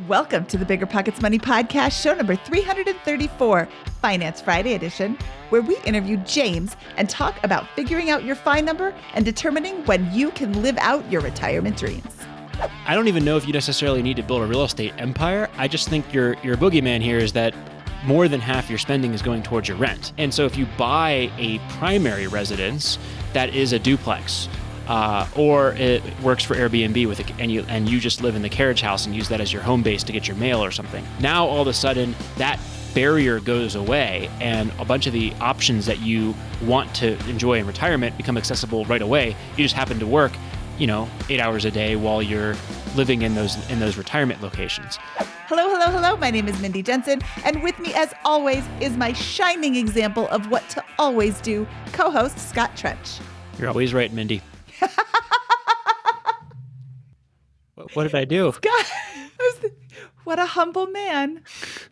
Welcome to the BiggerPockets Money Podcast, show number 334, Finance Friday edition, where we interview James and talk about figuring out your FI number and determining when you can live out your retirement dreams. I don't even know if you necessarily need to build a real estate empire. I just think your boogeyman here is that more than half your spending is going towards your rent. And so if you buy a primary residence that is a duplex, or it works for Airbnb and you just live in the carriage house and use that as your home base to get your mail or something. Now all of a sudden that barrier goes away and a bunch of the options that you want to enjoy in retirement become accessible right away. You just happen to work, 8 hours a day while you're living in those retirement locations. Hello. My name is Mindy Jensen, and with me, as always, is my shining example of what to always do, co-host Scott Trench. You're always right, Mindy. What did I do? Scott, what a humble man.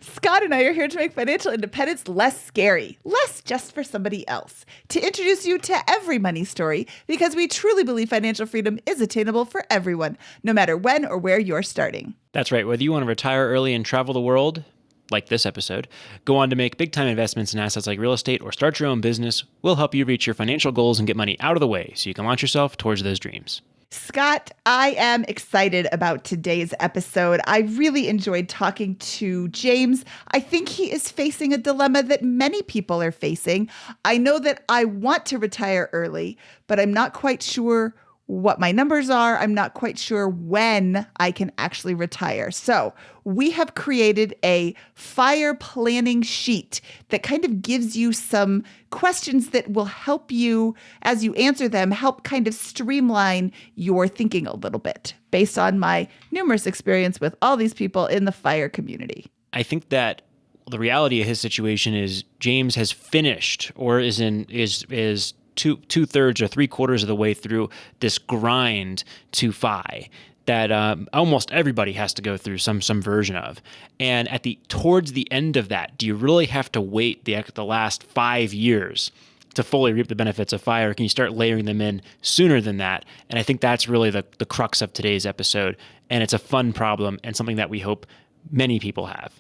Scott and I are here to make financial independence less scary, less just for somebody else, to introduce you to every money story, because we truly believe financial freedom is attainable for everyone, no matter when or where you're starting. That's right. Whether you want to retire early and travel the world, like this episode, go on to make big-time investments in assets like real estate, or start your own business, we'll help you reach your financial goals and get money out of the way so you can launch yourself towards those dreams. Scott, I am excited about today's episode. I really enjoyed talking to James. I think he is facing a dilemma that many people are facing. I know that I want to retire early, but I'm not quite sure what my numbers are. I'm not quite sure when I can actually retire. So we have created a FIRE planning sheet that kind of gives you some questions that will help you, as you answer them, help kind of streamline your thinking a little bit based on my numerous experience with all these people in the FIRE community. I think that the reality of his situation is James has finished or is two-thirds or three-quarters of the way through this grind to FI that almost everybody has to go through some version of. And towards the end of that, do you really have to wait the last 5 years to fully reap the benefits of FI, or can you start layering them in sooner than that? And I think that's really the crux of today's episode. And it's a fun problem and something that we hope many people have.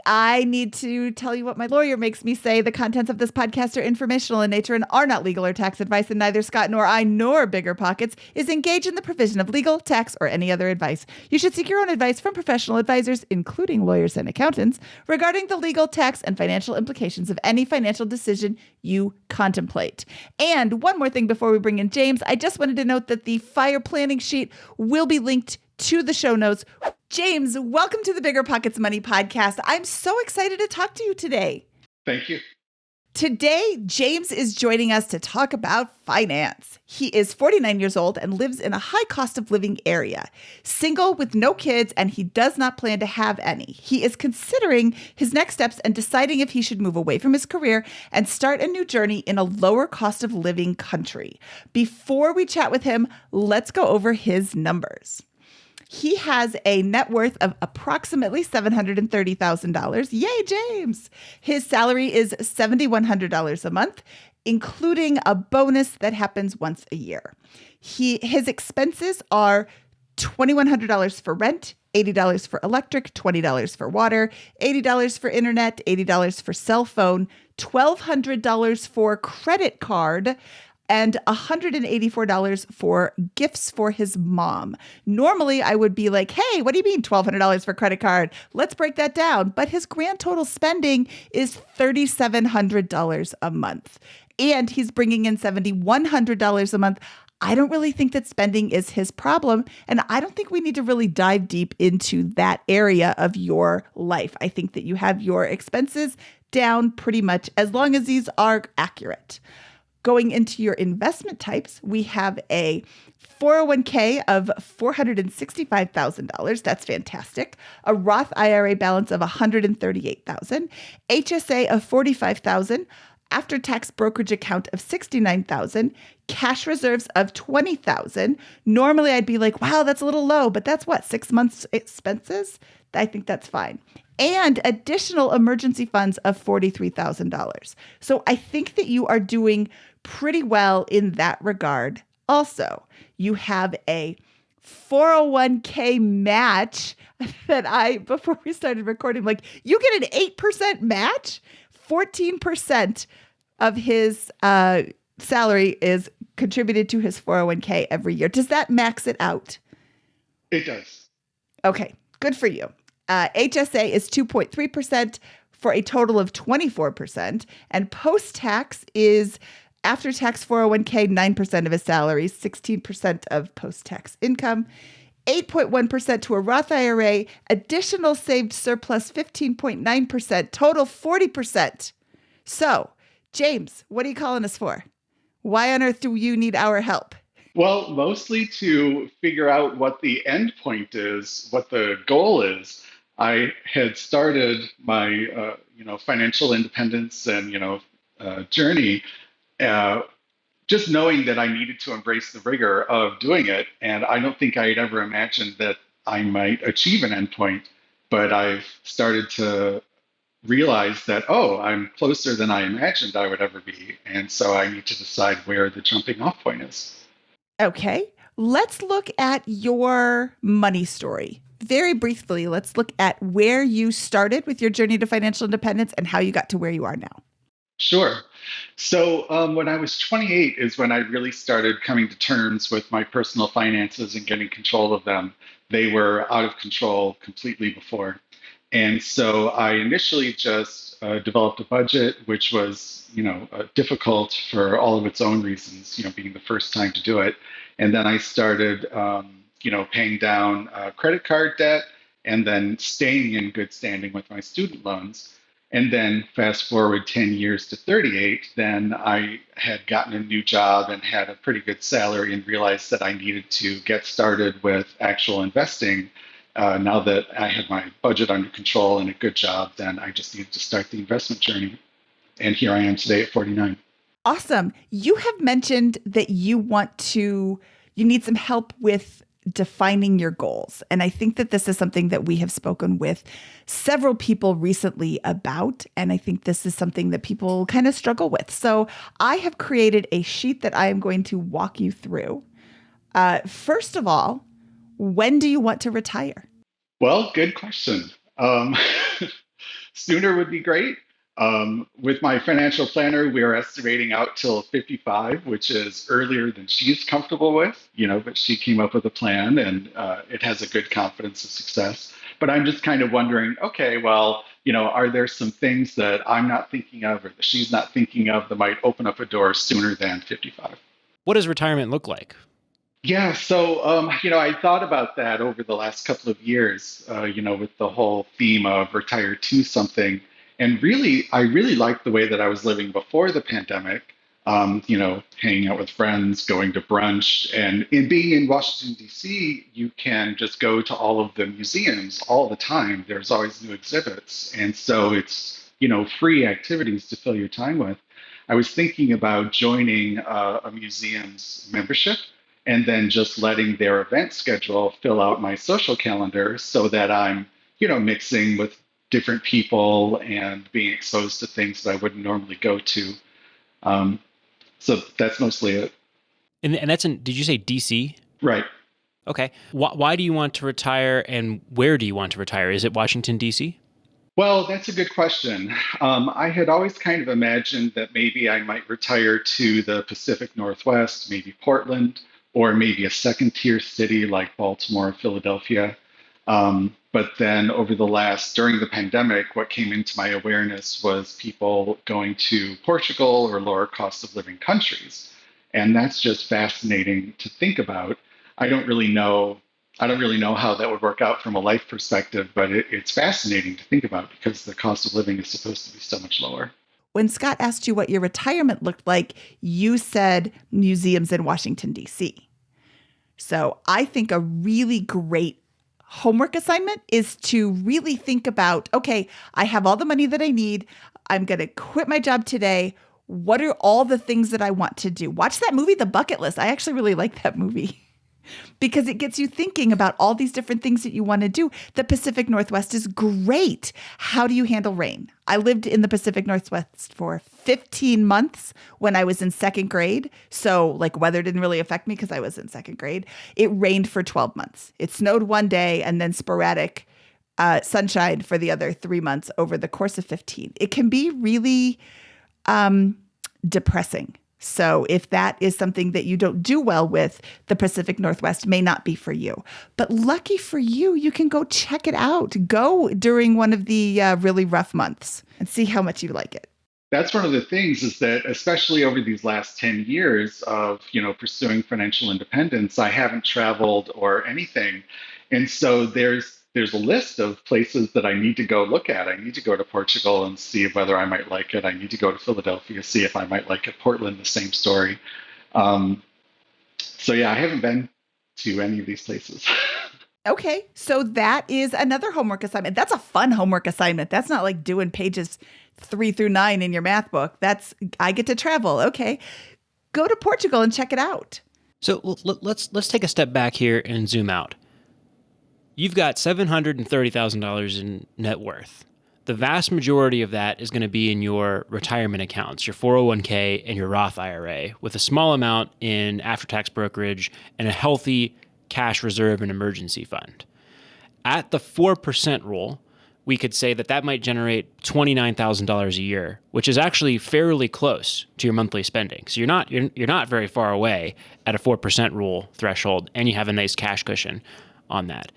I need to tell you what my lawyer makes me say. The contents of this podcast are informational in nature and are not legal or tax advice, and neither Scott nor I nor BiggerPockets is engaged in the provision of legal, tax, or any other advice. You should seek your own advice from professional advisors, including lawyers and accountants, regarding the legal, tax, and financial implications of any financial decision you contemplate. And one more thing before we bring in James, I just wanted to note that the FIRE planning sheet will be linked to the show notes. James, welcome to the BiggerPockets Money Podcast. I'm so excited to talk to you today. Thank you. Today, James is joining us to talk about finance. He is 49 years old and lives in a high cost of living area, single with no kids, and he does not plan to have any. He is considering his next steps and deciding if he should move away from his career and start a new journey in a lower cost of living country. Before we chat with him, let's go over his numbers. He has a net worth of approximately $730,000. Yay, James! His salary is $7,100 a month, including a bonus that happens once a year. His expenses are $2,100 for rent, $80 for electric, $20 for water, $80 for internet, $80 for cell phone, $1,200 for credit card, and $184 for gifts for his mom. Normally, I would be like, hey, what do you mean $1,200 for credit card? Let's break that down. But his grand total spending is $3,700 a month. And he's bringing in $7,100 a month. I don't really think that spending is his problem. And I don't think we need to really dive deep into that area of your life. I think that you have your expenses down pretty much, as long as these are accurate. Going into your investment types, we have a 401k of $465,000. That's fantastic. A Roth IRA balance of $138,000. HSA of $45,000. After-tax brokerage account of $69,000. Cash reserves of $20,000. Normally, I'd be like, wow, that's a little low, but that's what, 6 months expenses? I think that's fine. And additional emergency funds of $43,000. So I think that you are doing pretty well in that regard. Also, you have a 401k match that before we started recording, like, you get an 8% match. 14% of his salary is contributed to his 401k every year. Does that max it out? It does. Okay, good for you. HSA is 2.3% for a total of 24%. And post-tax is after-tax 401k, 9% of his salary, 16% of post-tax income, 8.1% to a Roth IRA, additional saved surplus 15.9%, total 40%. So, James, what are you calling us for? Why on earth do you need our help? Well, mostly to figure out what the end point is, what the goal is. I had started my, financial independence and, journey, just knowing that I needed to embrace the rigor of doing it. And I don't think I had ever imagined that I might achieve an endpoint, but I've started to realize that, oh, I'm closer than I imagined I would ever be. And so I need to decide where the jumping off point is. Okay, let's look at your money story. Very briefly, let's look at where you started with your journey to financial independence and how you got to where you are now. Sure. So when I was 28 is when I really started coming to terms with my personal finances and getting control of them. They were out of control completely before. And so I initially just developed a budget, which was, difficult for all of its own reasons, being the first time to do it. And then I started, paying down credit card debt and then staying in good standing with my student loans. And then fast forward 10 years to 38, then I had gotten a new job and had a pretty good salary and realized that I needed to get started with actual investing. Now that I had my budget under control and a good job, then I just needed to start the investment journey. And here I am today at 49. Awesome. You have mentioned that you need some help with defining your goals. And I think that this is something that we have spoken with several people recently about. And I think this is something that people kind of struggle with. So I have created a sheet that I am going to walk you through. First of all, when do you want to retire? Well, good question. Sooner would be great. With my financial planner, we are estimating out till 55, which is earlier than she's comfortable with, but she came up with a plan and it has a good confidence of success. But I'm just kind of wondering, okay, well, are there some things that I'm not thinking of or that she's not thinking of that might open up a door sooner than 55? What does retirement look like? Yeah, so I thought about that over the last couple of years, with the whole theme of retire to something. And really, I really liked the way that I was living before the pandemic, hanging out with friends, going to brunch. And in being in Washington, D.C., you can just go to all of the museums all the time. There's always new exhibits. And so it's, free activities to fill your time with. I was thinking about joining a museum's membership and then just letting their event schedule fill out my social calendar so that I'm, mixing with different people and being exposed to things that I wouldn't normally go to. So that's mostly it. And that's did you say DC? Right. Okay. Why do you want to retire and where do you want to retire? Is it Washington, D.C.? Well, that's a good question. I had always kind of imagined that maybe I might retire to the Pacific Northwest, maybe Portland, or maybe a second tier city like Baltimore, Philadelphia. But then during the pandemic, what came into my awareness was people going to Portugal or lower cost of living countries. And that's just fascinating to think about. I don't really know how that would work out from a life perspective, but it's fascinating to think about because the cost of living is supposed to be so much lower. When Scott asked you what your retirement looked like, you said museums in Washington, D.C. So I think a really great homework assignment is to really think about, okay, I have all the money that I need. I'm going to quit my job today. What are all the things that I want to do? Watch that movie, The Bucket List. I actually really like that movie. because it gets you thinking about all these different things that you want to do. The Pacific Northwest is great. How do you handle rain? I lived in the Pacific Northwest for 15 months when I was in second grade. So like weather didn't really affect me because I was in second grade. It rained for 12 months. It snowed one day and then sporadic sunshine for the other 3 months over the course of 15. It can be really depressing. So if that is something that you don't do well with, the Pacific Northwest may not be for you. But lucky for you, you can go check it out. Go during one of the really rough months and see how much you like it. That's one of the things is that, especially over these last 10 years of, pursuing financial independence, I haven't traveled or anything. And so there's a list of places that I need to go look at. I need to go to Portugal and see whether I might like it. I need to go to Philadelphia, see if I might like it. Portland, the same story. So yeah, I haven't been to any of these places. Okay, so that is another homework assignment. That's a fun homework assignment. That's not like doing pages 3 through 9 in your math book. That's, I get to travel. Okay, go to Portugal and check it out. So let's take a step back here and zoom out. You've got $730,000 in net worth. The vast majority of that is going to be in your retirement accounts, your 401k and your Roth IRA, with a small amount in after-tax brokerage and a healthy cash reserve and emergency fund. At the 4% rule, we could say that might generate $29,000 a year, which is actually fairly close to your monthly spending. So you're not very far away at a 4% rule threshold, and you have a nice cash cushion on that.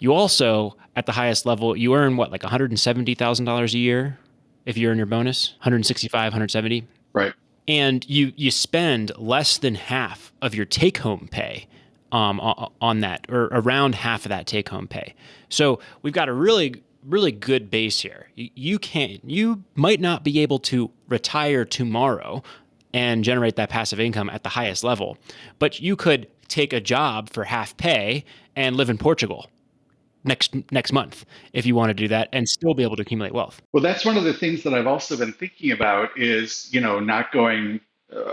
You also, at the highest level, you earn like $170,000 a year if you earn your bonus, 165, 170. Right. And you spend less than half of your take-home pay on that, or around half of that take-home pay. So we've got a really good base here. You might not be able to retire tomorrow and generate that passive income at the highest level, but you could take a job for half pay and live in Portugal next month if you want to do that and still be able to accumulate wealth. Well, that's one of the things that I've also been thinking about is, not going,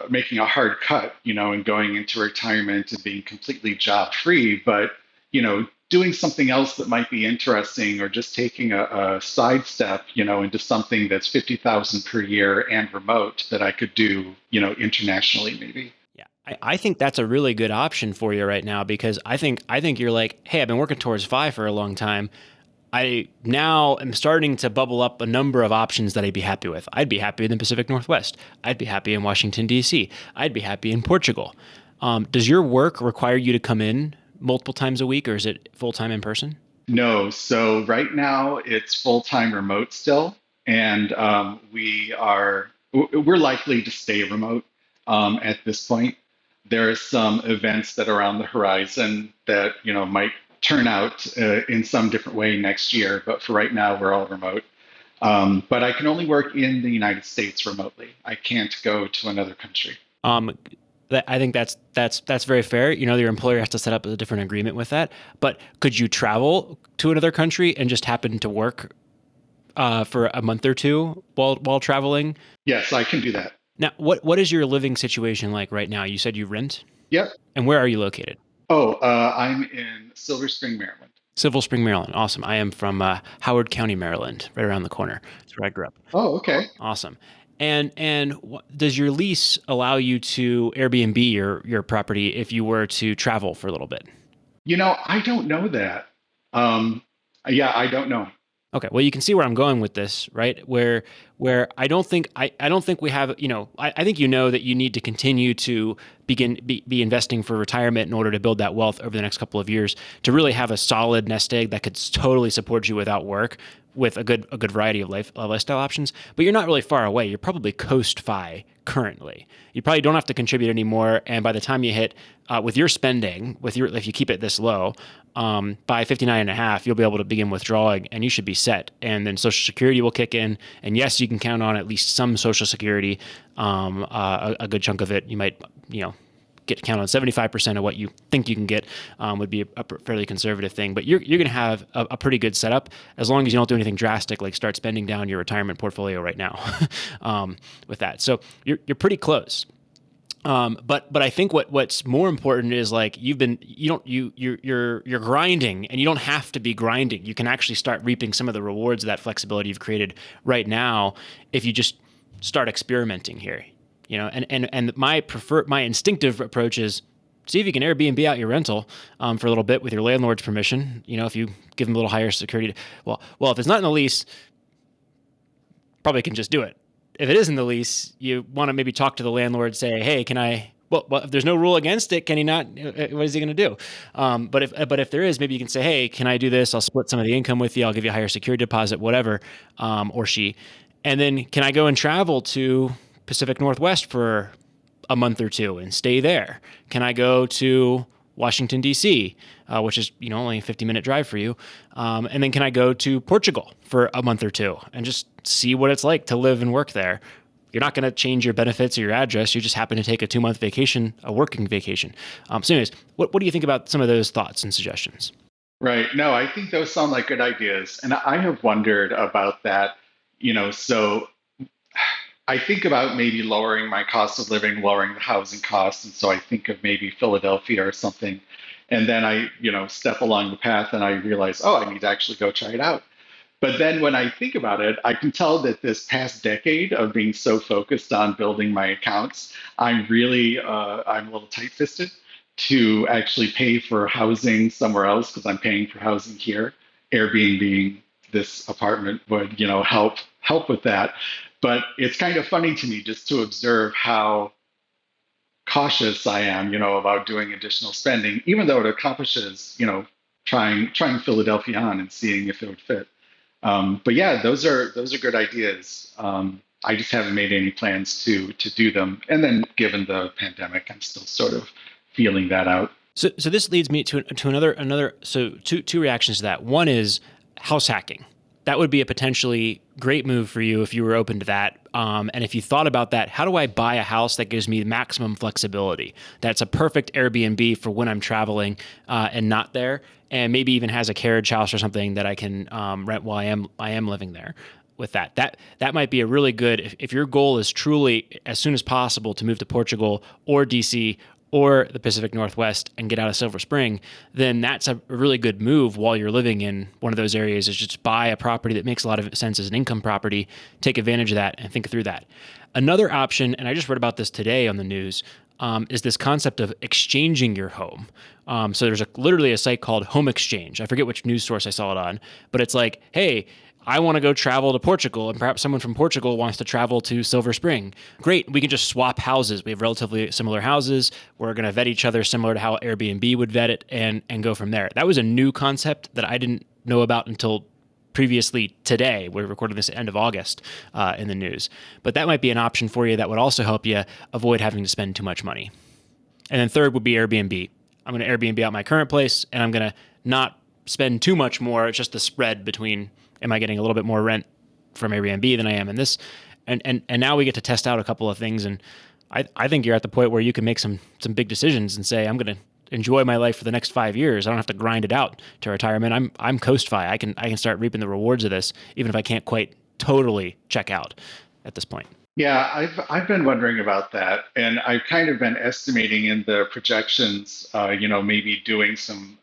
making a hard cut, and going into retirement and being completely job free, but, doing something else that might be interesting, or just taking a side step, into something that's 50,000 per year and remote that I could do, internationally maybe. Yeah, I think that's a really good option for you right now, because I think you're like, hey, I've been working towards 5 for a long time. I now am starting to bubble up a number of options that I'd be happy with. I'd be happy in the Pacific Northwest. I'd be happy in Washington, D.C. I'd be happy in Portugal. Does your work require you to come in multiple times a week, or is it full-time in person? No. So right now it's full-time remote still. And we're likely to stay remote at this point. There are some events that are on the horizon that, might turn out in some different way next year. But for right now, we're all remote. But I can only work in the United States remotely. I can't go to another country. I think that's very fair. Your employer has to set up a different agreement with that. But could you travel to another country and just happen to work for a month or two while traveling? Yes, I can do that. Now, what is your living situation like right now? You said you rent? Yep. And where are you located? I'm in Silver Spring, Maryland. Silver Spring, Maryland. Awesome. I am from Howard County, Maryland, right around the corner. That's where I grew up. Oh, okay. Awesome. And does your lease allow you to Airbnb your property if you were to travel for a little bit? I don't know that. I don't know. Okay, well, you can see where I'm going with this, right? Where I don't think we have, I think that you need to continue to be investing for retirement in order to build that wealth over the next couple of years to really have a solid nest egg that could totally support you without work, with a good variety of lifestyle options. But you're not really far away. You're probably coast-fi currently. You probably don't have to contribute anymore. And by the time you hit with your spending, if you keep it this low, by 59 and a half, you'll be able to begin withdrawing, and you should be set. And then Social Security will kick in. And yes, you can count on at least some Social Security. A good chunk of it, you might, count on 75% of what you think you can get would be a fairly conservative thing. But you're going to have a pretty good setup as long as you don't do anything drastic, like start spending down your retirement portfolio right now with that. So you're pretty close. But I think what's more important is like you're grinding, and you don't have to be grinding. You can actually start reaping some of the rewards of that flexibility you've created right now if you just start experimenting here. And my instinctive approach is see if you can Airbnb out your rental for a little bit with your landlord's permission. If you give them a little higher security. Well, if it's not in the lease, probably can just do it. If it is in the lease, you want to maybe talk to the landlord, say, hey, can I, well, if there's no rule against it, can he not, what is he going to do? But if there is, maybe you can say, hey, can I do this? I'll split some of the income with you. I'll give you a higher security deposit, whatever, or she. And then can I go and travel to Pacific Northwest for a month or two and stay there? Can I go to Washington, D.C., which is only a 50-minute drive for you. And then can I go to Portugal for a month or two and just see what it's like to live and work there? You're not going to change your benefits or your address. You just happen to take a 2-month vacation, a working vacation. So anyways, what do you think about some of those thoughts and suggestions? Right. No, I think those sound like good ideas. And I have wondered about that, so I think about maybe lowering my cost of living, lowering the housing costs. And so I think of maybe Philadelphia or something. And then I, step along the path and I realize, oh, I need to actually go try it out. But then when I think about it, I can tell that this past decade of being so focused on building my accounts, I'm a little tight-fisted to actually pay for housing somewhere else because I'm paying for housing here. Airbnb, this apartment would, help with that. But it's kind of funny to me just to observe how cautious I am, about doing additional spending, even though it accomplishes, trying Philadelphia on and seeing if it would fit. But yeah, those are good ideas. I just haven't made any plans to do them. And then given the pandemic, I'm still sort of feeling that out. So this leads me to another. So two reactions to that. One is house hacking. That would be a potentially great move for you if you were open to that. And if you thought about that, how do I buy a house that gives me maximum flexibility? That's a perfect Airbnb for when I'm traveling and not there, and maybe even has a carriage house or something that I can rent while I am living there. With that might be a really good, if your goal is truly as soon as possible to move to Portugal or DC or the Pacific Northwest and get out of Silver Spring, then that's a really good move while you're living in one of those areas, is just buy a property that makes a lot of sense as an income property, take advantage of that and think through that. Another option, and I just read about this today on the news, is this concept of exchanging your home. So there's literally a site called Home Exchange. I forget which news source I saw it on, but it's like, hey, I want to go travel to Portugal, and perhaps someone from Portugal wants to travel to Silver Spring. Great, we can just swap houses. We have relatively similar houses. We're going to vet each other similar to how Airbnb would vet it and go from there. That was a new concept that I didn't know about until previously today. We're recording this at the end of August in the news. But that might be an option for you that would also help you avoid having to spend too much money. And then third would be Airbnb. I'm going to Airbnb out my current place, and I'm going to not spend too much more. It's just the spread between, am I getting a little bit more rent from Airbnb than I am in this? And now we get to test out a couple of things. And I think you're at the point where you can make some big decisions and say, I'm going to enjoy my life for the next 5 years. I don't have to grind it out to retirement. I'm coast-fi. I can start reaping the rewards of this, even if I can't quite totally check out at this point. Yeah, I've been wondering about that, and I've kind of been estimating in the projections, maybe doing some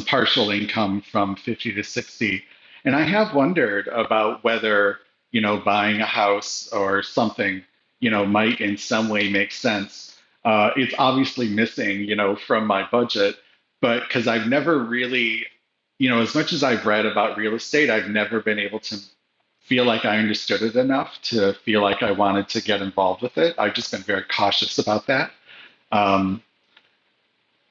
partial income from 50 to 60. And I have wondered about whether, buying a house or something, might in some way make sense. It's obviously missing, from my budget, but because I've never really, as much as I've read about real estate, I've never been able to feel like I understood it enough to feel like I wanted to get involved with it. I've just been very cautious about that.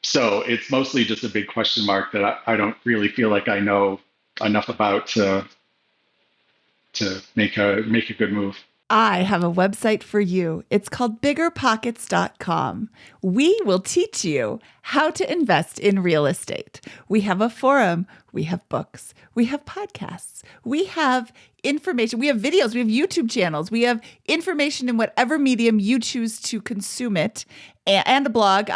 So it's mostly just a big question mark that I don't really feel like I know enough about to make a good move. I have a website for you. It's called BiggerPockets.com. We will teach you how to invest in real estate. We have a forum. We have books. We have podcasts. We have information. We have videos. We have YouTube channels. We have information in whatever medium you choose to consume it, and a blog.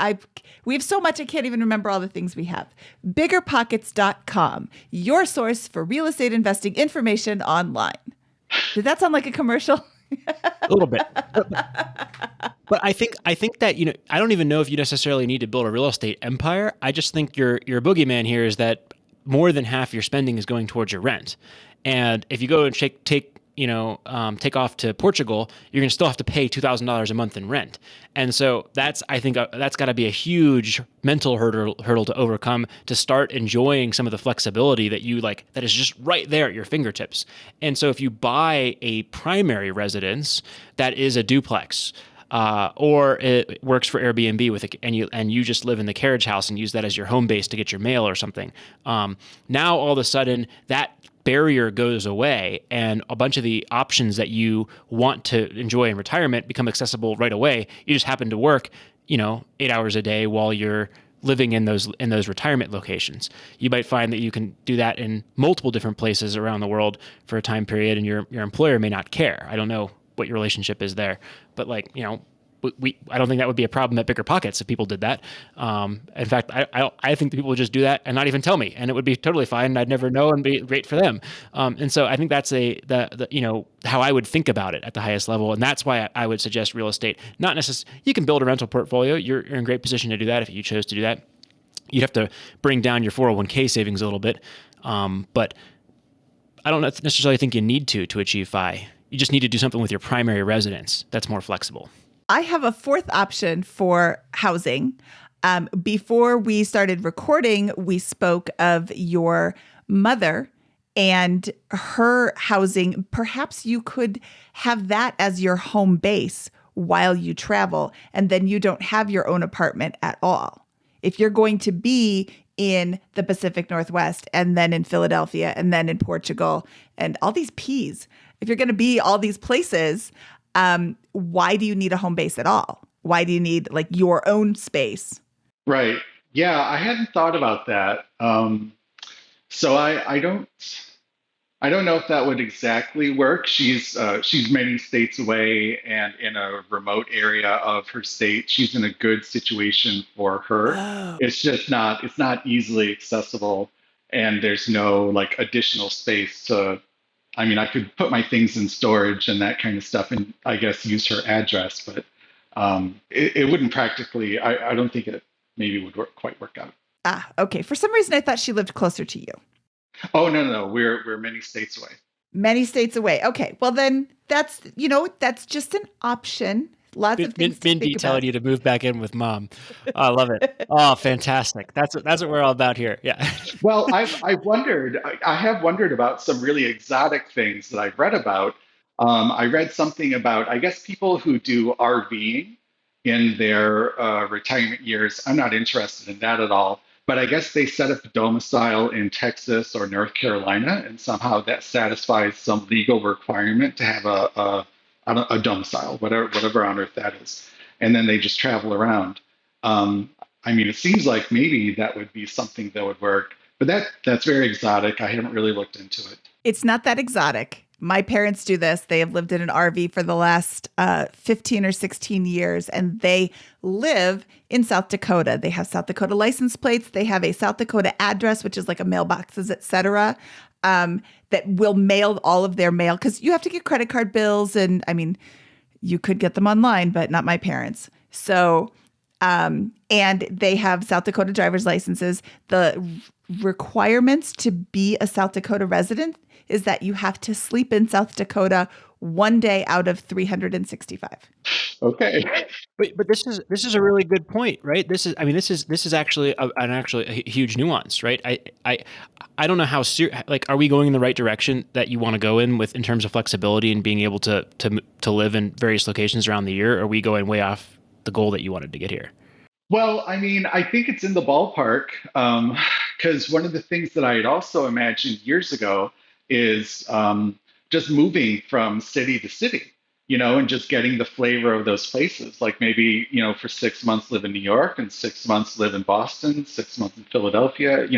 We have so much I can't even remember all the things we have. BiggerPockets.com, your source for real estate investing information online. Did that sound like a commercial? A little bit. But I think that, I don't even know if you necessarily need to build a real estate empire. I just think your boogeyman here is that more than half your spending is going towards your rent. And if you go and take off to Portugal, you're going to still have to pay $2,000 a month in rent. And so I think that's got to be a huge mental hurdle to overcome to start enjoying some of the flexibility that you like, that is just right there at your fingertips. And so if you buy a primary residence that is a duplex, or it works for Airbnb and you just live in the carriage house and use that as your home base to get your mail or something. Now all of a sudden that barrier goes away, and a bunch of the options that you want to enjoy in retirement become accessible right away. You just happen to work, 8 hours a day while you're living in those retirement locations. You might find that you can do that in multiple different places around the world for a time period, and your employer may not care. I don't know what your relationship is there, but I don't think that would be a problem at BiggerPockets if people did that. In fact, I think people would just do that and not even tell me, and it would be totally fine. And I'd never know, and be great for them. And so I think that's how I would think about it at the highest level, and that's why I would suggest real estate. Not necessarily you can build a rental portfolio. You're in a great position to do that if you chose to do that. You'd have to bring down your 401k savings a little bit, but I don't necessarily think you need to achieve FI. You just need to do something with your primary residence that's more flexible. I have a fourth option for housing. Before we started recording, we spoke of your mother and her housing. Perhaps you could have that as your home base while you travel, and then you don't have your own apartment at all. If you're going to be in the Pacific Northwest and then in Philadelphia and then in Portugal and all these P's, if you're going to be all these places, why do you need a home base at all? Why do you need your own space? Right. Yeah, I hadn't thought about that. So I don't know if that would exactly work. She's many states away and in a remote area of her state. She's in a good situation for her. Oh. It's not easily accessible, and there's no additional space to. I mean, I could put my things in storage and that kind of stuff, and I guess use her address, but it wouldn't practically. I don't think it maybe would quite work out. Ah, okay. For some reason, I thought she lived closer to you. Oh, no. We're many states away. Many states away. Okay. Well, then that's just an option. Lots of things to Mindy think telling about. you to move back in with mom. I love it. Oh, fantastic. That's what we're all about here. Yeah. Well, I have wondered about some really exotic things that I've read about. I read something about, I guess, people who do RVing in their retirement years. I'm not interested in that at all. But I guess they set up a domicile in Texas or North Carolina, and somehow that satisfies some legal requirement to have a domicile, whatever on earth that is. And then they just travel around. I mean, it seems like maybe that would be something that would work, but that's very exotic. I haven't really looked into it. It's not that exotic. My parents do this. They have lived in an RV for the last 15 or 16 years, and they live in South Dakota. They have South Dakota license plates. They have a South Dakota address, which is like a mailboxes, et cetera, that will mail all of their mail, because you have to get credit card bills. And I mean, you could get them online, but not my parents. So, and they have South Dakota driver's licenses. The requirements to be a South Dakota resident is that you have to sleep in South Dakota one day out of 365. Okay. But this is a really good point, right? This is actually a huge nuance, right? I don't know how are we going in the right direction that you want to go in terms of flexibility and being able to live in various locations around the year? Or are we going way off the goal that you wanted to get here? Well, I mean, I think it's in the ballpark, because one of the things that I had also imagined years ago is just moving from city to city, and just getting the flavor of those places. Like maybe, for 6 months live in New York and 6 months live in Boston, 6 months in Philadelphia,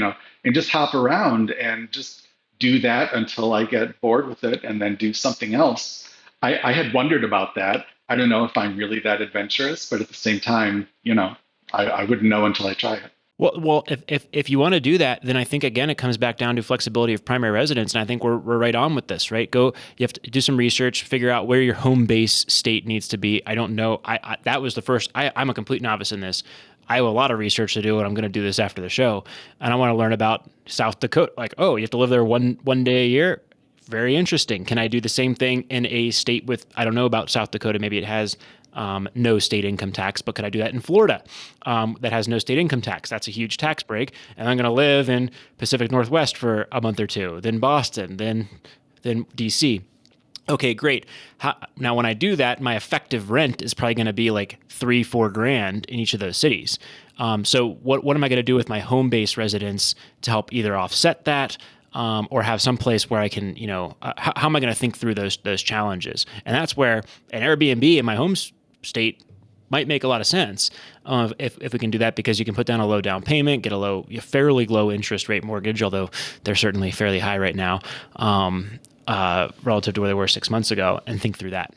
and just hop around and just do that until I get bored with it and then do something else. I had wondered about that. I don't know if I'm really that adventurous, but at the same time, I wouldn't know until I try it. Well, if you want to do that, then I think again it comes back down to flexibility of primary residence, and I think we're right on with this, right? You have to do some research, figure out where your home base state needs to be. I don't know. That was the first. I'm a complete novice in this. I have a lot of research to do, and I'm going to do this after the show, and I want to learn about South Dakota. Like, oh, you have to live there one day a year. Very interesting. Can I do the same thing in a state with, I don't know about South Dakota, maybe it has no state income tax, but could I do that in Florida that has no state income tax? That's a huge tax break. And I'm going to live in Pacific Northwest for a month or two, then Boston, then DC. Okay, great. Now, when I do that, my effective rent is probably going to be like $3,000-4,000 in each of those cities. So what am I going to do with my home-based residence to help either offset that or have some place where I can, how am I going to think through those challenges? And that's where an Airbnb in my home state might make a lot of sense if we can do that, because you can put down a low down payment, get a fairly low interest rate mortgage, although they're certainly fairly high right now relative to where they were 6 months ago, and think through that.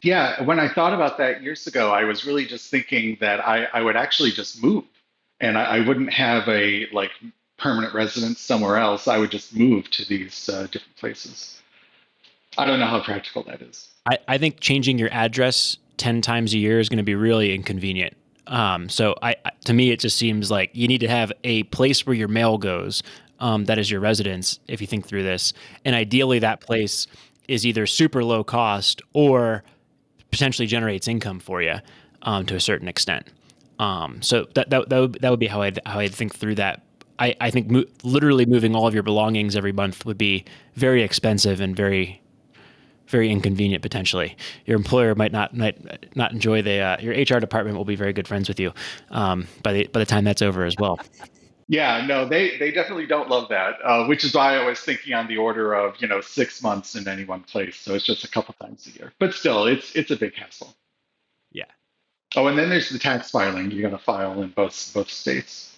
Yeah, when I thought about that years ago, I was really just thinking that I would actually just move, and I wouldn't have a permanent residence somewhere else. I would just move to these different places. I don't know how practical that is. I think changing your address 10 times a year is going to be really inconvenient. So to me, it just seems like you need to have a place where your mail goes that is your residence, if you think through this. And ideally, that place is either super low cost or potentially generates income for you to a certain extent. So that would be how I'd think through that. I think literally moving all of your belongings every month would be very expensive and very, very inconvenient potentially. Your employer might not enjoy your HR department will be very good friends with you by the time that's over as well. Yeah, no, they definitely don't love that, which is why I was thinking on the order of 6 months in any one place. So it's just a couple times a year, but still, it's a big hassle. Yeah. Oh, and then there's the tax filing. You got to file in both states.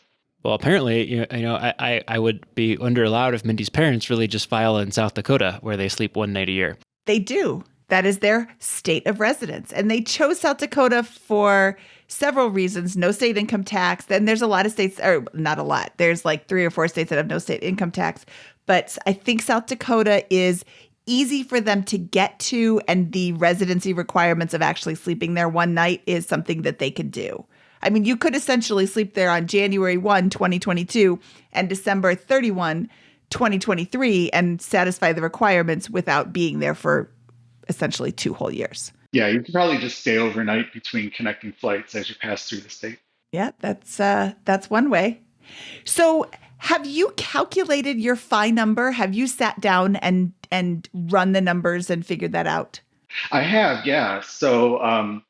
Well, apparently, I would be allowed if Mindy's parents really just file in South Dakota, where they sleep one night a year. They do. That is their state of residence. And they chose South Dakota for several reasons. No state income tax. Then there's a lot of states, or not a lot. There's like 3 or 4 states that have no state income tax. But I think South Dakota is easy for them to get to. And the residency requirements of actually sleeping there one night is something that they can do. I mean, you could essentially sleep there on January 1, 2022 and December 31, 2023 and satisfy the requirements without being there for essentially 2 whole years. Yeah, you could probably just stay overnight between connecting flights as you pass through the state. Yeah, that's one way. So have you calculated your FI number? Have you sat down and run the numbers and figured that out? I have, yeah. So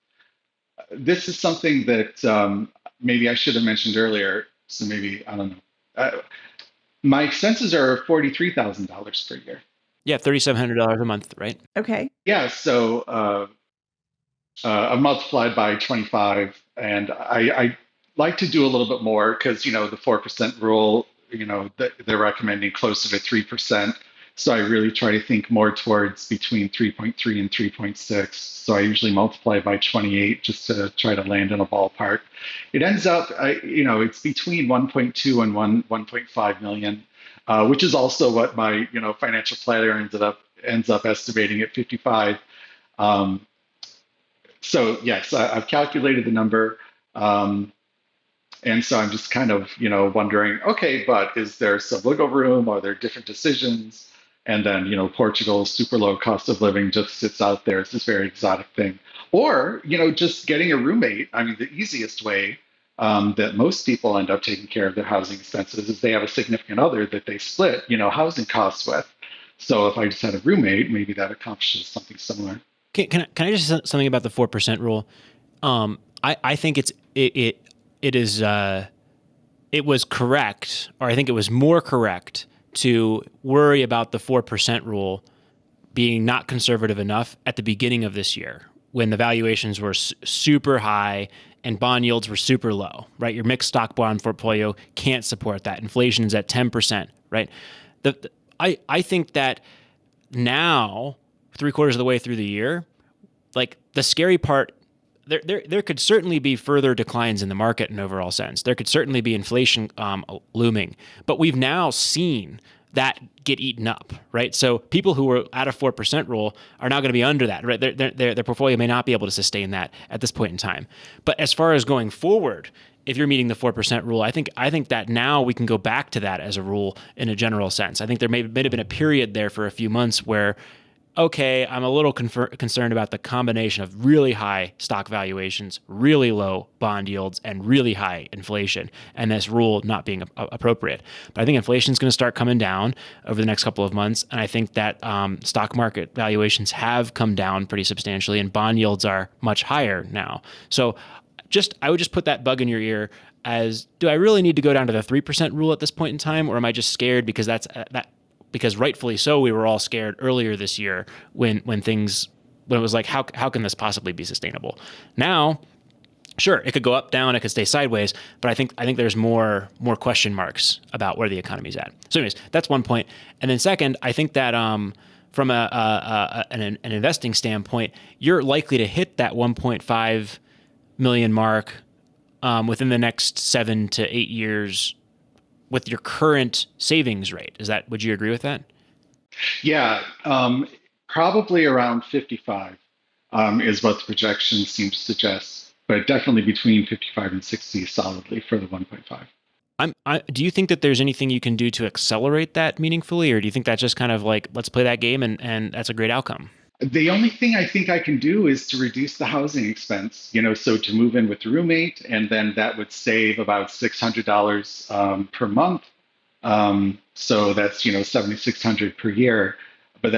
this is something that maybe I should have mentioned earlier. So maybe, I don't know. My expenses are $43,000 per year. Yeah, $3,700 a month, right? Okay. Yeah, so I multiplied by 25, and I like to do a little bit more because, the 4% rule, they're recommending closer to 3%. So I really try to think more towards between 3.3 and 3.6. So I usually multiply by 28 just to try to land in a ballpark. It ends up, it's between 1.2 and 1.5 million, which is also what my, financial planner ends up estimating at 55. So yes, I've calculated the number. And so I'm just kind of, wondering, okay, but is there some wiggle room? Are there different decisions? And then, Portugal's super low cost of living just sits out there. It's this very exotic thing. Or, just getting a roommate. I mean, the easiest way that most people end up taking care of their housing expenses is they have a significant other that they split, housing costs with. So if I just had a roommate, maybe that accomplishes something similar. Can I just say something about the 4% rule? I think it was correct, or I think it was more correct to worry about the 4% rule being not conservative enough at the beginning of this year when the valuations were super high and bond yields were super low, right? Your mixed stock bond portfolio can't support that. Inflation is at 10%, right? I think that now, 3/4 of the way through the year, like the scary part there could certainly be further declines in the market in overall sense. There could certainly be inflation looming, but we've now seen that get eaten up, right? So people who were at a 4% rule are now going to be under that, right? Their portfolio may not be able to sustain that at this point in time. But as far as going forward, if you're meeting the 4% rule, I think that now we can go back to that as a rule in a general sense. I think there may have been a period there for a few months where, okay, I'm a little concerned about the combination of really high stock valuations, really low bond yields, and really high inflation, and this rule not being appropriate. But I think inflation is going to start coming down over the next couple of months, and I think that stock market valuations have come down pretty substantially, and bond yields are much higher now. So I would just put that bug in your ear as, do I really need to go down to the 3% rule at this point in time, or am I just scared because because rightfully so, we were all scared earlier this year when it was like, how can this possibly be sustainable? Now, sure, it could go up, down, it could stay sideways, but I think there's more question marks about where the economy's at. So anyways, that's one point. And then second, I think that from an investing standpoint, you're likely to hit that 1.5 million mark within the next 7 to 8 years with your current savings rate. Would you agree with that? Yeah, probably around 55 is what the projection seems to suggest, but definitely between 55 and 60 solidly for the 1.5. Do you think that there's anything you can do to accelerate that meaningfully, or do you think that's just kind of like, let's play that game and that's a great outcome? The only thing I think I can do is to reduce the housing expense, so to move in with a roommate, and then that would save about $600 per month. So that's, $7,600 per year. But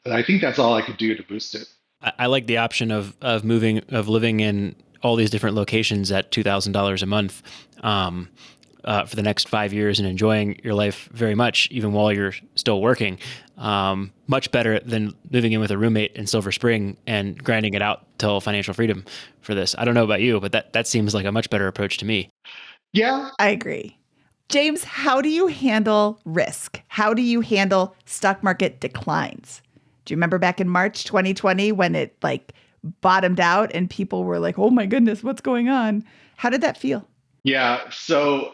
I think that's all I could do to boost it. I like the option of living in all these different locations at $2,000 a month for the next 5 years and enjoying your life very much, even while you're still working. Much better than moving in with a roommate in Silver Spring and grinding it out till financial freedom for this. I don't know about you, but that seems like a much better approach to me. Yeah, I agree. James, how do you handle risk? How do you handle stock market declines? Do you remember back in March 2020 when it bottomed out and people were like, oh my goodness, what's going on? How did that feel? Yeah, so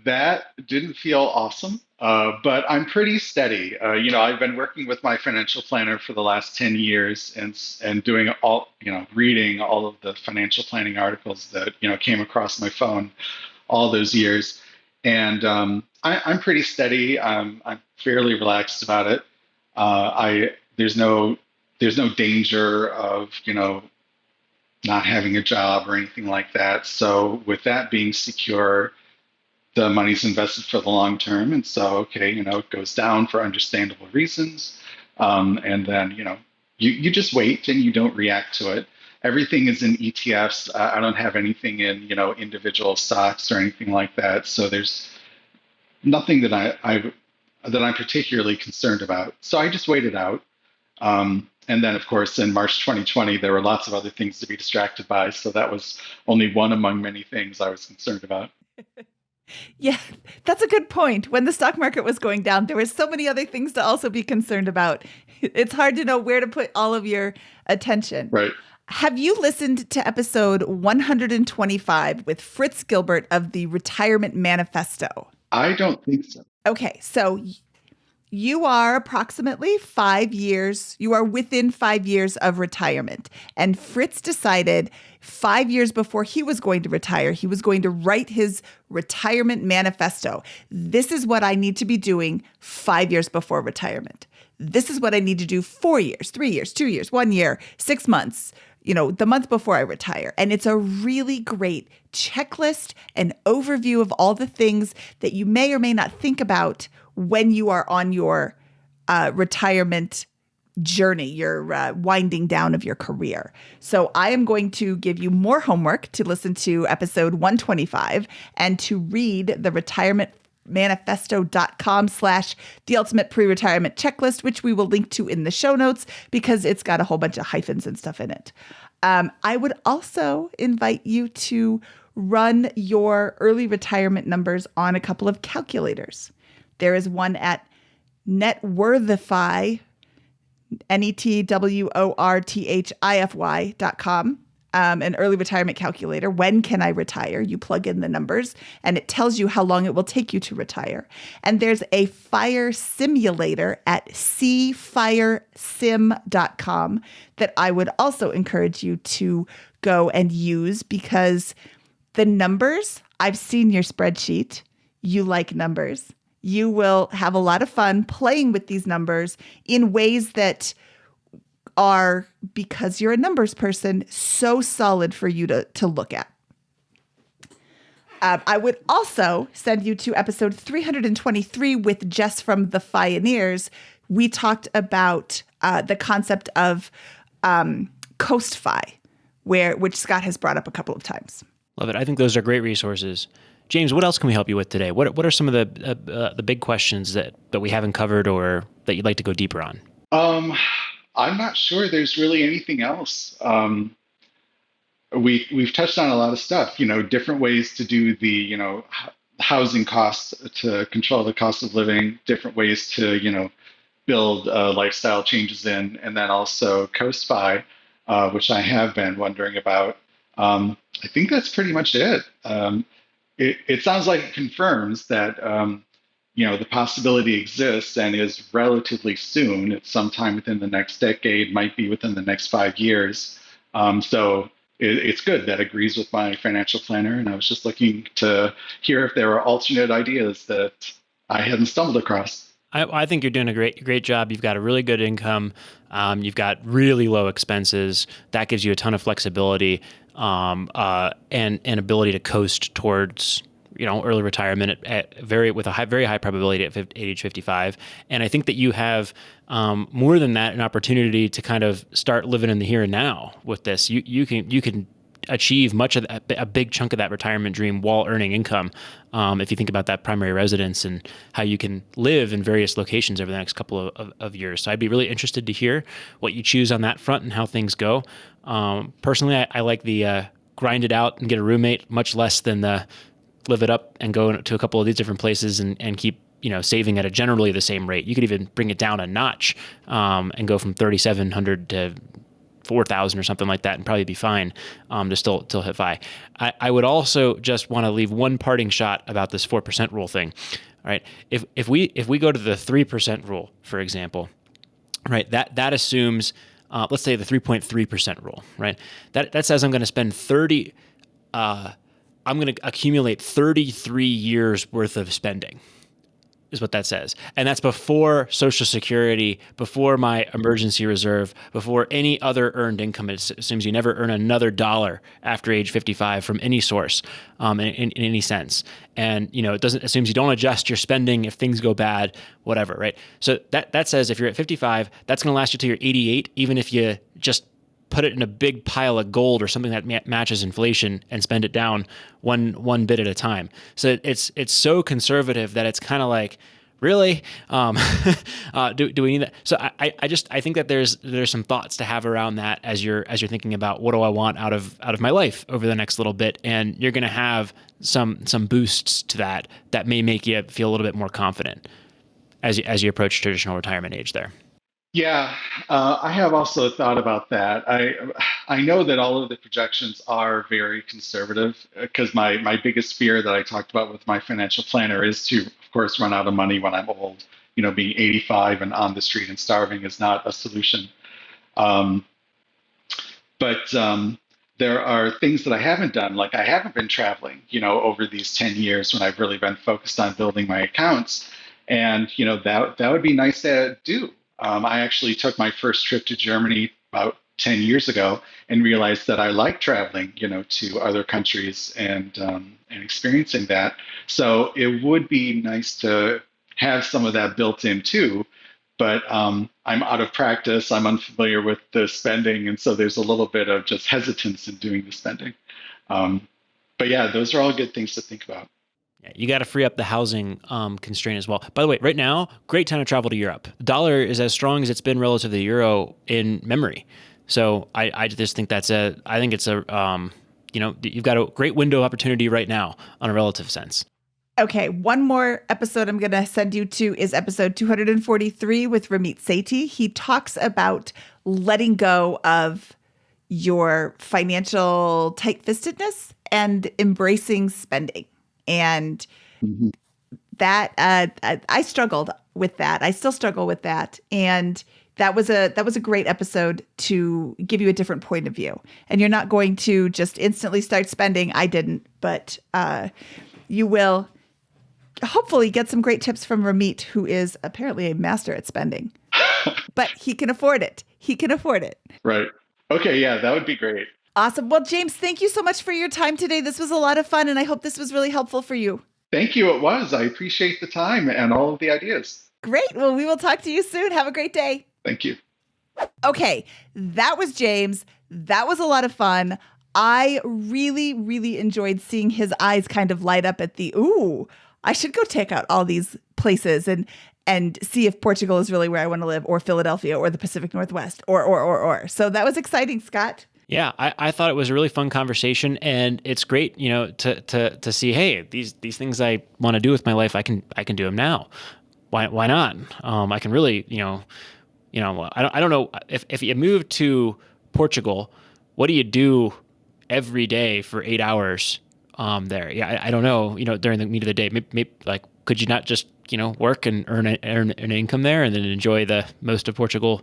that didn't feel awesome, but I'm pretty steady. I've been working with my financial planner for the last 10 years and doing reading all of the financial planning articles that, came across my phone all those years. And I'm pretty steady. I'm fairly relaxed about it. There's no danger of, not having a job or anything like that. So with that being secure, the money's invested for the long term. And so, okay, it goes down for understandable reasons. And then, you just wait and you don't react to it. Everything is in ETFs. I don't have anything in, individual stocks or anything like that. So there's nothing that I'm particularly concerned about. So I just wait it out. And then, of course, in March 2020, there were lots of other things to be distracted by. So that was only one among many things I was concerned about. Yeah, that's a good point. When the stock market was going down, there were so many other things to also be concerned about. It's hard to know where to put all of your attention. Right. Have you listened to episode 125 with Fritz Gilbert of the Retirement Manifesto? I don't think so. Okay, so you are approximately 5 years, you are within 5 years of retirement. And Fritz decided 5 years before he was going to retire, he was going to write his retirement manifesto. This is what I need to be doing 5 years before retirement. This is what I need to do 4 years, 3 years, 2 years, 1 year, 6 months, the month before I retire. And it's a really great checklist and overview of all the things that you may or may not think about when you are on your retirement journey, your winding down of your career. So I am going to give you more homework to listen to episode 125 and to read the retirementmanifesto.com/the ultimate pre-retirement checklist, which we will link to in the show notes because it's got a whole bunch of hyphens and stuff in it. I would also invite you to run your early retirement numbers on a couple of calculators. There is one at Networthify, NETWORTHIFY.com. an early retirement calculator. When can I retire? You plug in the numbers and it tells you how long it will take you to retire. And there's a fire simulator at cfiresim.com that I would also encourage you to go and use, because the numbers, I've seen your spreadsheet. You like numbers. You will have a lot of fun playing with these numbers in ways that are, because you're a numbers person, so solid for you to look at. I would also send you to episode 323 with Jess from The Pioneers. We talked about the concept of coast-fi, which Scott has brought up a couple of times. Love it. I think those are great resources. James, what else can we help you with today? What are some of the big questions that we haven't covered or that you'd like to go deeper on? I'm not sure there's really anything else. We've touched on a lot of stuff, different ways to do the, housing costs, to control the cost of living, different ways to, build lifestyle changes in, and then also coast-fi, which I have been wondering about. I think that's pretty much it. It sounds like it confirms that, the possibility exists and is relatively soon. It's sometime within the next decade, might be within the next 5 years. So it's good. That agrees with my financial planner. And I was just looking to hear if there are alternate ideas that I hadn't stumbled across. I think you're doing a great job. You've got a really good income. You've got really low expenses. That gives you a ton of flexibility and ability to coast towards early retirement with a very high probability at age 55. And I think that you have more than that, an opportunity to kind of start living in the here and now with this. You can achieve much of a big chunk of that retirement dream while earning income. If you think about that primary residence and how you can live in various locations over the next couple of years. So I'd be really interested to hear what you choose on that front and how things go. Personally, I like the grind it out and get a roommate much less than the live it up and go to a couple of these different places and keep saving at a generally the same rate. You could even bring it down a notch and go from 3,700 to 4,000 or something like that and probably be fine to still hit FI. I would also just want to leave one parting shot about this 4% rule thing. All right. If we go to the 3% rule, for example, right, that assumes let's say the 3.3% rule, right? That says I'm going to spend I'm going to accumulate 33 years worth of spending, is what that says. And that's before Social Security, before my emergency reserve, before any other earned income. It assumes you never earn another dollar after age 55 from any source in any sense. And, it assumes you don't adjust your spending if things go bad, whatever, right? So that says if you're at 55, that's going to last you till you're 88, even if you just put it in a big pile of gold or something that matches inflation and spend it down one bit at a time. So it's so conservative that it's kind of like, really? Do we need that? So I think that there's some thoughts to have around that as you're thinking about what do I want out of my life over the next little bit, and you're going to have some boosts to that may make you feel a little bit more confident as you approach traditional retirement age there. Yeah, I have also thought about that. I know that all of the projections are very conservative because my biggest fear that I talked about with my financial planner is to, of course, run out of money when I'm old. Being 85 and on the street and starving is not a solution. But there are things that I haven't done, like I haven't been traveling, over these 10 years when I've really been focused on building my accounts. And, that would be nice to do. I actually took my first trip to Germany about 10 years ago and realized that I like traveling, to other countries and experiencing that. So it would be nice to have some of that built in too. But I'm out of practice. I'm unfamiliar with the spending. And so there's a little bit of just hesitance in doing the spending. But yeah, those are all good things to think about. You got to free up the housing constraint as well. By the way, right now, great time to travel to Europe. The dollar is as strong as it's been relative to the euro in memory. So I just think you've got a great window of opportunity right now on a relative sense. Okay, one more episode I'm going to send you to is episode 243 with Ramit Sethi. He talks about letting go of your financial tight-fistedness and embracing spending. And Mhm. that I struggled with that. I still struggle with that. And that was a great episode to give you a different point of view. And you're not going to just instantly start spending. I didn't, but you will hopefully get some great tips from Ramit, who is apparently a master at spending. But he can afford it. He can afford it. Right. Okay. Yeah, that would be great. Awesome. Well, James, thank you so much for your time today. This was a lot of fun, and I hope this was really helpful for you. Thank you. It was. I appreciate the time and all of the ideas. Great. Well, we will talk to you soon. Have a great day. Thank you. Okay, that was James. That was a lot of fun. I really, really enjoyed seeing his eyes kind of light up at the, ooh, I should go check out all these places and see if Portugal is really where I want to live, or Philadelphia, or the Pacific Northwest, or. So that was exciting, Scott. Yeah, I thought it was a really fun conversation, and it's great, to see, hey, these things I want to do with my life, I can do them now. Why not? I can really, I don't know if you move to Portugal, what do you do every day for 8 hours there? Yeah, I don't know. During the meat of the day, maybe like, could you not just work and earn an income there and then enjoy the most of Portugal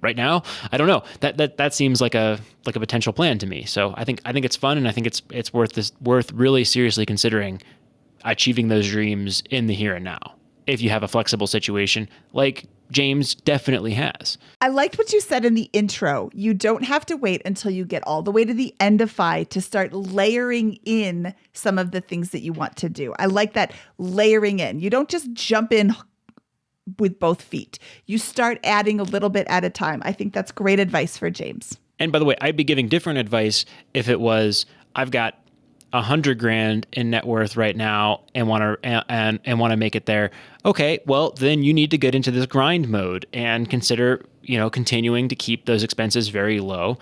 right now? I don't know. That seems like a potential plan to me. So I think it's fun, and I think it's worth really seriously considering achieving those dreams in the here and now, if you have a flexible situation like James definitely has. I liked what you said in the intro. You don't have to wait until you get all the way to the end of FI to start layering in some of the things that you want to do. I like that, layering in. You don't just jump in with both feet. You start adding a little bit at a time. I think that's great advice for James. And by the way, I'd be giving different advice if it was, I've got $100,000 in net worth right now and want to make it there. Okay, well then you need to get into this grind mode and consider, continuing to keep those expenses very low.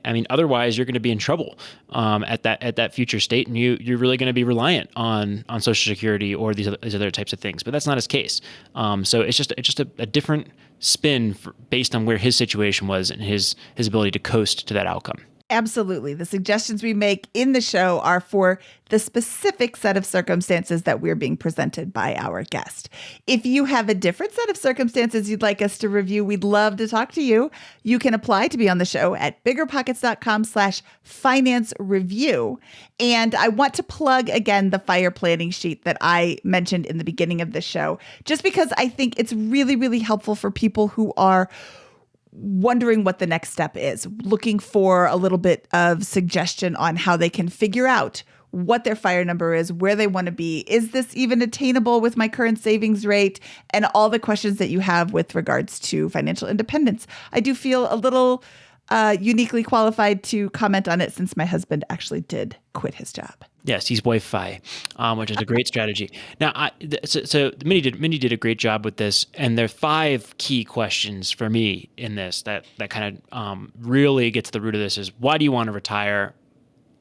I mean, otherwise you're going to be in trouble at that future state, and you're really going to be reliant on Social Security or these other types of things. But that's not his case. So it's just a different spin based on where his situation was and his ability to coast to that outcome. Absolutely. The suggestions we make in the show are for the specific set of circumstances that we're being presented by our guest. If you have a different set of circumstances you'd like us to review, we'd love to talk to you. You can apply to be on the show at biggerpockets.com/finance review. And I want to plug again the fire planning sheet that I mentioned in the beginning of the show, just because I think it's really, really helpful for people who are wondering what the next step is, looking for a little bit of suggestion on how they can figure out what their fire number is, where they want to be. Is this even attainable with my current savings rate? And all the questions that you have with regards to financial independence. I do feel a little uniquely qualified to comment on it, since my husband actually did quit his job. Yes, he's Wi-Fi, which is a great strategy. Now, so Mindy did a great job with this, and there are 5 key questions for me in this that kind of really get to the root of this: is why do you want to retire?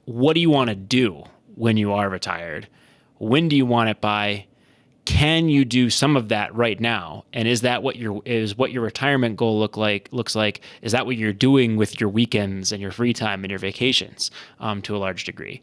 What do you want to do when you are retired? When do you want it by? Can you do some of that right now? And is that what your retirement goal looks like? Is that what you're doing with your weekends and your free time and your vacations to a large degree?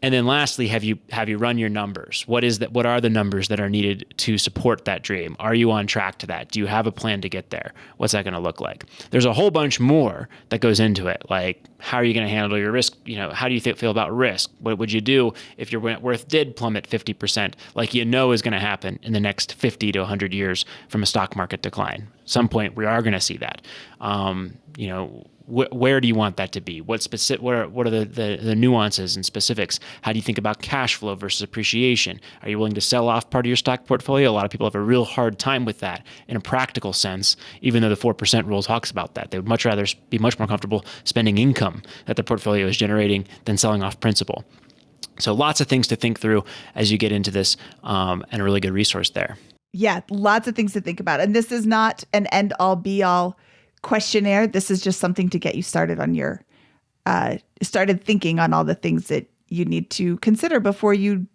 And then lastly, have you run your numbers? What are the numbers that are needed to support that dream? Are you on track to that? Do you have a plan to get there? What's that going to look like? There's a whole bunch more that goes into it, like how are you going to handle your risk? How do you feel about risk? What would you do if your net worth did plummet 50%, like is going to happen in the next 50 to 100 years from a stock market decline? Some point we are going to see that. Where do you want that to be? What are the nuances and specifics? How do you think about cash flow versus appreciation? Are you willing to sell off part of your stock portfolio? A lot of people have a real hard time with that in a practical sense, even though the 4% rule talks about that. They would much rather be much more comfortable spending income that the portfolio is generating than selling off principal. So lots of things to think through as you get into this, and a really good resource there. Yeah, lots of things to think about. And this is not an end-all, be-all questionnaire. This is just something to get you started on your started thinking on all the things that you need to consider before you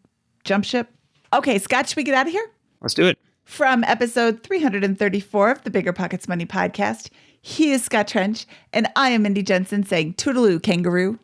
jump ship. Okay, Scott, should we get out of here? Let's do it. From episode 334 of the BiggerPockets Money Podcast, he is Scott Trench, and I am Mindy Jensen saying toodaloo, kangaroo.